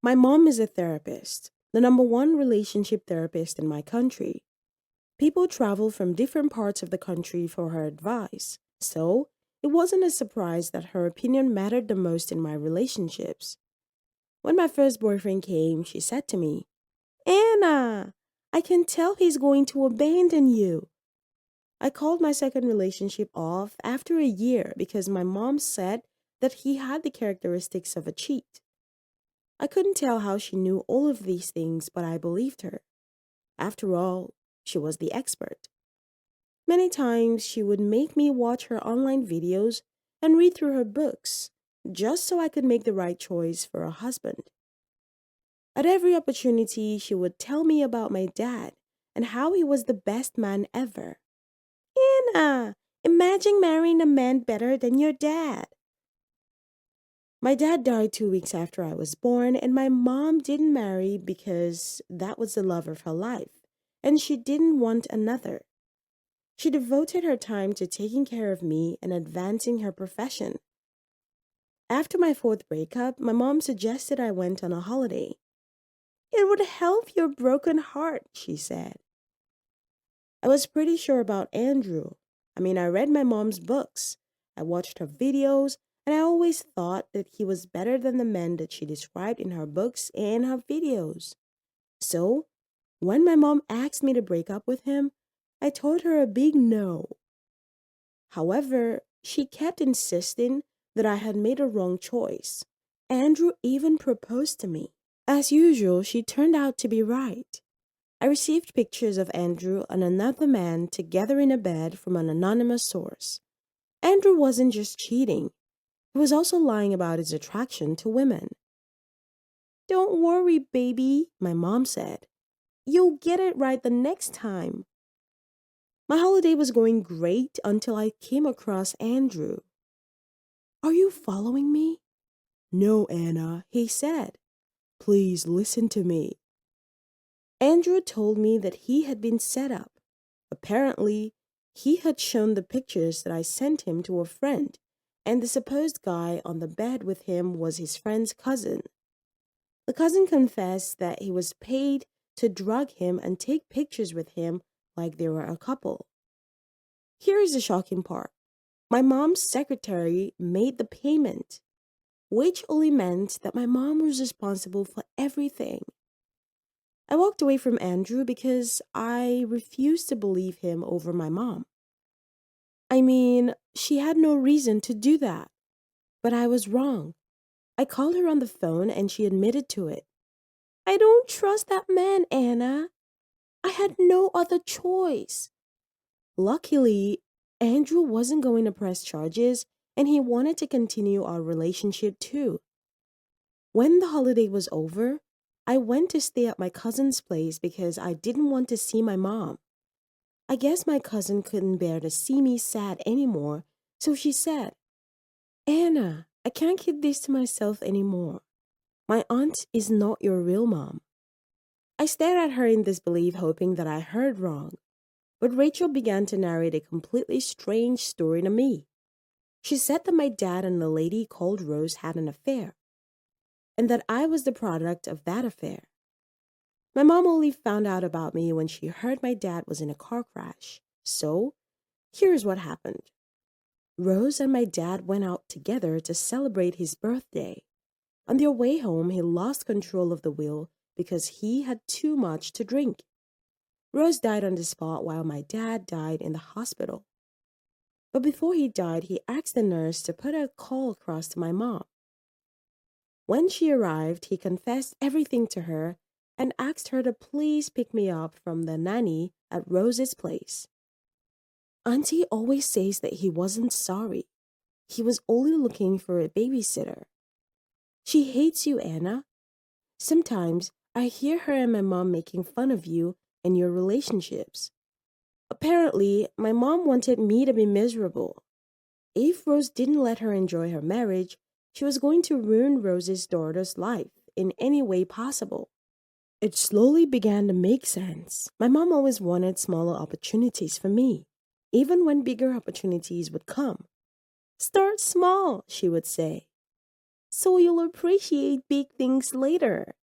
My mom is a therapist, the number one relationship therapist in my country. People travel from different parts of the country for her advice, so it wasn't a surprise that her opinion mattered the most in my relationships. When my first boyfriend came, she said to me, Anna, I can tell he's going to abandon you. I called my second relationship off after a year because my mom said that he had the characteristics of a cheat. I couldn't tell how she knew all of these things, but I believed her. After all, she was the expert. Many times she would make me watch her online videos and read through her books, just so I could make the right choice for a husband. At every opportunity, she would tell me about my dad and how he was the best man ever. Anna, imagine marrying a man better than your dad. My dad died 2 weeks after I was born, and my mom didn't marry because that was the love of her life, and she didn't want another. She devoted her time to taking care of me and advancing her profession. After my fourth breakup, my mom suggested I went on a holiday. It would help your broken heart, she said. I was pretty sure about Andrew. I read my mom's books, I watched her videos, and I always thought that he was better than the men that she described in her books and her videos. So, when my mom asked me to break up with him, I told her a big no. However, she kept insisting that I had made a wrong choice. Andrew even proposed to me. As usual, she turned out to be right. I received pictures of Andrew and another man together in a bed from an anonymous source. Andrew wasn't just cheating, he was also lying about his attraction to women. Don't worry, baby, my mom said. You'll get it right the next time. My holiday was going great until I came across Andrew. Are you following me? No, Anna, he said. Please listen to me. Andrew told me that he had been set up. Apparently, he had shown the pictures that I sent him to a friend, and the supposed guy on the bed with him was his friend's cousin. The cousin confessed that he was paid to drug him and take pictures with him like they were a couple. Here is the shocking part. My mom's secretary made the payment, which only meant that my mom was responsible for everything. I walked away from Andrew because I refused to believe him over my mom. She had no reason to do that, but I was wrong. I called her on the phone and she admitted to it. I don't trust that man, Anna. I had no other choice. Luckily, Andrew wasn't going to press charges and he wanted to continue our relationship too. When the holiday was over, I went to stay at my cousin's place because I didn't want to see my mom. I guess my cousin couldn't bear to see me sad anymore, so she said, Anna, I can't keep this to myself anymore. My aunt is not your real mom. I stared at her in disbelief, hoping that I heard wrong. But Rachel began to narrate a completely strange story to me. She said that my dad and a lady called Rose had an affair, and that I was the product of that affair. My mom only found out about me when she heard my dad was in a car crash. So, here's what happened. Rose and my dad went out together to celebrate his birthday. On their way home, he lost control of the wheel because he had too much to drink. Rose died on the spot while my dad died in the hospital. But before he died, he asked the nurse to put a call across to my mom. When she arrived, he confessed everything to her and asked her to please pick me up from the nanny at Rose's place. Auntie always says that he wasn't sorry. He was only looking for a babysitter. She hates you, Anna. Sometimes I hear her and my mom making fun of you and your relationships. Apparently, my mom wanted me to be miserable. If Rose didn't let her enjoy her marriage, she was going to ruin Rose's daughter's life in any way possible. It slowly began to make sense. My mom always wanted smaller opportunities for me, even when bigger opportunities would come. Start small, she would say. so you'll appreciate big things later.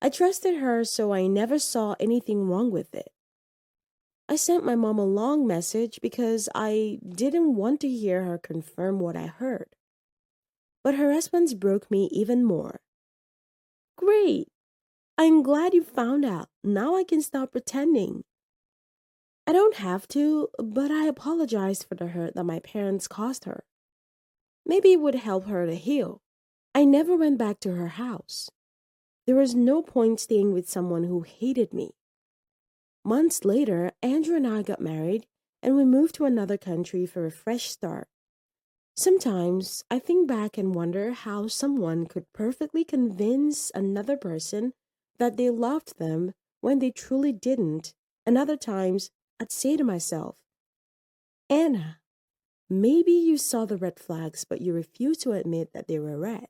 I trusted her, so I never saw anything wrong with it. I sent my mom a long message because I didn't want to hear her confirm what I heard. But her response broke me even more. Great! I'm glad you found out. Now I can stop pretending. I don't have to, but I apologize for the hurt that my parents caused her. Maybe it would help her to heal. I never went back to her house. There was no point staying with someone who hated me. Months later, Andrew and I got married and we moved to another country for a fresh start. Sometimes I think back and wonder how someone could perfectly convince another person that they loved them when they truly didn't. And other times I'd say to myself, Anna, maybe you saw the red flags, but you refused to admit that they were red.